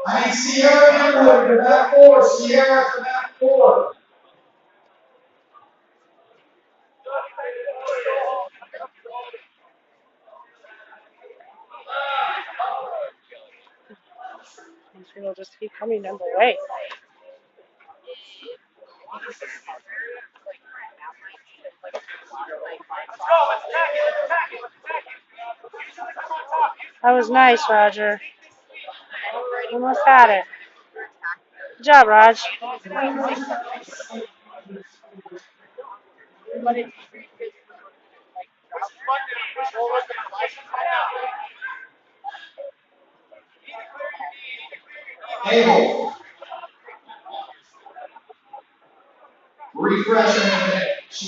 I need Sierra Underwood to back four. Sierra to back four. These people just keep coming in the way. That was nice, Roger. Almost had it. Good job, Raj. Abel. Refreshing.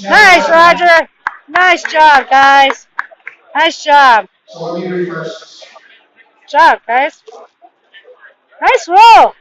Nice, Roger. Nice job, guys. Nice job. So we refresh. Good job, guys. Nice roll.